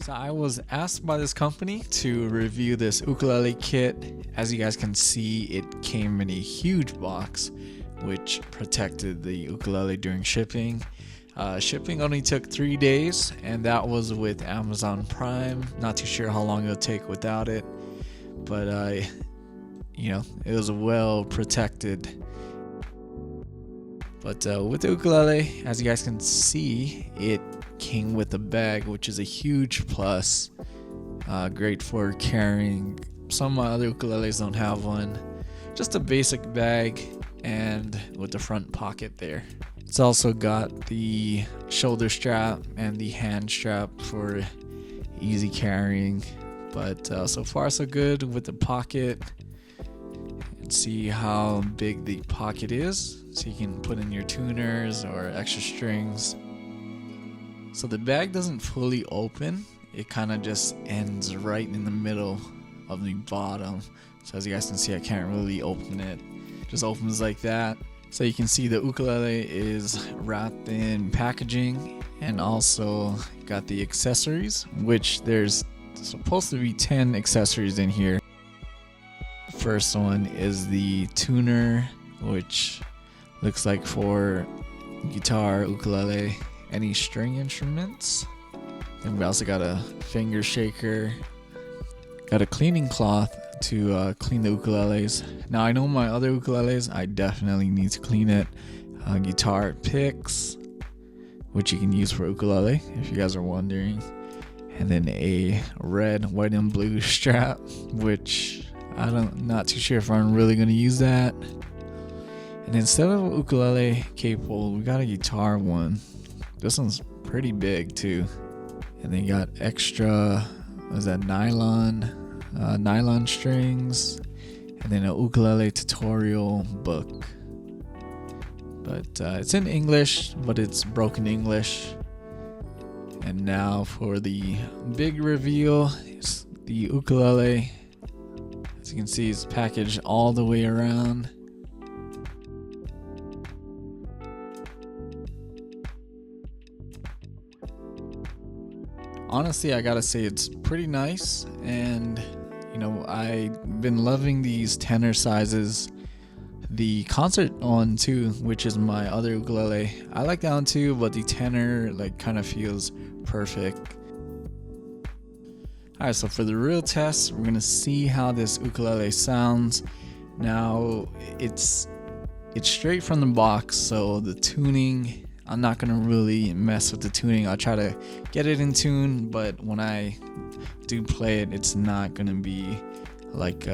So I was asked by this company to review this ukulele kit. As you guys can see, it came in a huge box, which protected the ukulele during shipping. Shipping only took 3 days, and that was with Amazon Prime. Not too sure how long it'll take without it, but it was well protected. But with the ukulele, as you guys can see, it came with a bag, which is a huge plus. Great for carrying. Some of my other ukuleles don't have one. Just a basic bag and with the front pocket there. It's also got the shoulder strap and the hand strap for easy carrying. But so far so good with the pocket. And see how big the pocket is, so you can put in your tuners or extra strings. So the bag doesn't fully open. It kind of just ends right in the middle of the bottom. So as you guys can see, I can't really open it. Just opens like that. So you can see the ukulele is wrapped in packaging, and also got the accessories, which there's supposed to be 10 accessories in here. First one is the tuner, which looks like for guitar, ukulele, any string instruments. And we also got a finger shaker, got a cleaning cloth to clean the ukuleles. Now I know my other ukuleles, I definitely need to clean it. Guitar picks, which you can use for ukulele if you guys are wondering. And then a red, white, and blue strap, which not too sure if I'm really gonna use that. And instead of a ukulele cable, we got a guitar one. This one's pretty big too. And then you got extra, nylon strings, and then a ukulele tutorial book. But it's in English, but it's broken English. And now for the big reveal, it's the ukulele. As you can see, it's packaged all the way around. Honestly, I gotta say it's pretty nice, and I've been loving these tenor sizes. The concert one too, which is my other ukulele, I like that one too, but the tenor kind of feels perfect. Alright, so for the real test, we're gonna see how this ukulele sounds. Now it's straight from the box, so the tuning, I'm not gonna really mess with the tuning. I'll try to get it in tune, but when I do play it, it's not gonna be like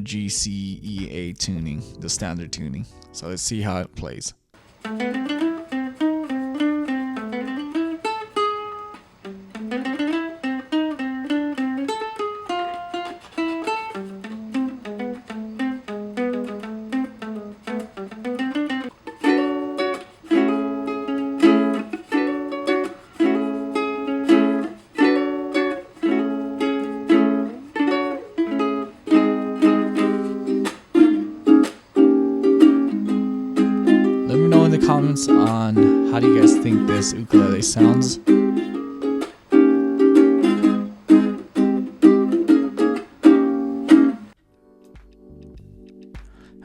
G, C, E, A tuning, the standard tuning. So let's see how it plays. Comments on how do you guys think this ukulele sounds.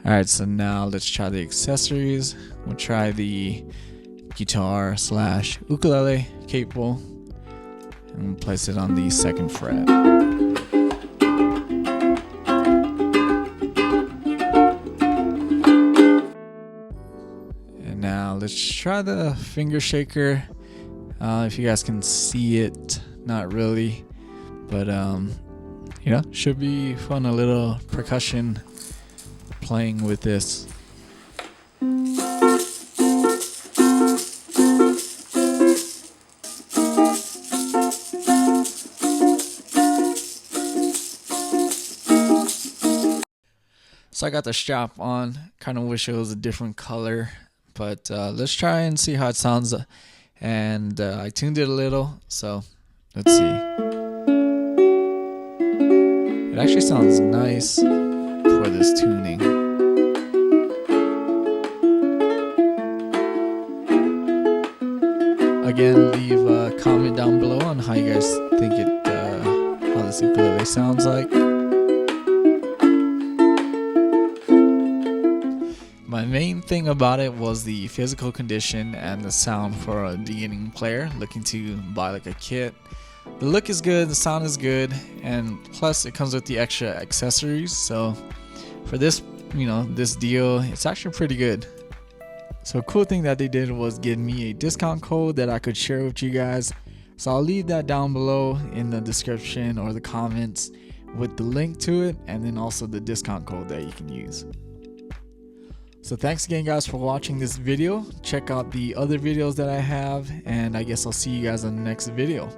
Alright, so now let's try the accessories. We'll try the guitar / ukulele cable, and we'll place it on the 2nd fret. Now let's try the finger shaker. If you guys can see it, not really, but should be fun. A little percussion playing with this. So I got the strap on. Kind of wish it was a different color. But let's try and see how it sounds. And I tuned it a little, so let's see. It actually sounds nice for this tuning. Again, leave a comment comment down below on how you guys think how this ukulele sounds like. My main thing about it was the physical condition and the sound for a beginning player looking to buy like a kit. The look is good, the sound is good, and plus it comes with the extra accessories. So for this, this deal, it's actually pretty good. So a cool thing that they did was give me a discount code that I could share with you guys. So I'll leave that down below in the description or the comments with the link to it, and then also the discount code that you can use. So thanks again guys for watching this video. Check out the other videos that I have, and I guess I'll see you guys on the next video.